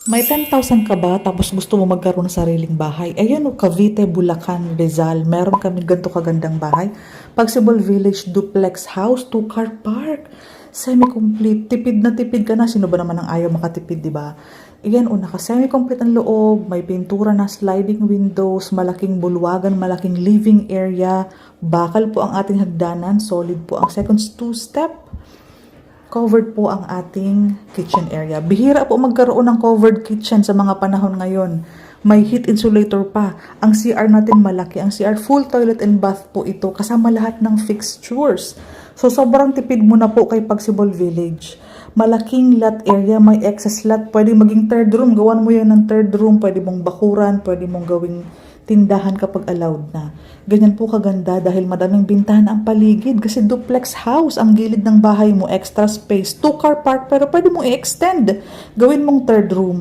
May 10,000 ka ba tapos gusto mo magkaroon ng sariling bahay? Ayan o, Cavite, Bulacan, Rizal. Meron kami ganito kagandang bahay. Pagsibol Village, duplex house, two-car park. Semi-complete. Tipid na tipid ka na. Sino ba naman ang ayaw makatipid, di ba? Ayan o, naka-semi-complete ang loob. May pintura na sliding windows, malaking bulwagan, malaking living area. Bakal po ang ating hagdanan. Solid po ang second two-step. Covered po ang ating kitchen area. Bihira po magkaroon ng covered kitchen sa mga panahon ngayon. May heat insulator pa. Ang CR natin malaki. Ang CR full toilet and bath po ito. Kasama lahat ng fixtures. So sobrang tipid mo na po kay Pagsibol Village. Malaking lot area. May excess lot. Pwede maging third room. Gawan mo yan ng third room. Pwede mong bakuran. Pwede mong gawing tindahan kapag allowed na. Ganyan po kaganda dahil madaming bintahan ang paligid kasi duplex house ang gilid ng bahay mo, extra space, two-car park pero pwede mong i-extend. Gawin mong third room.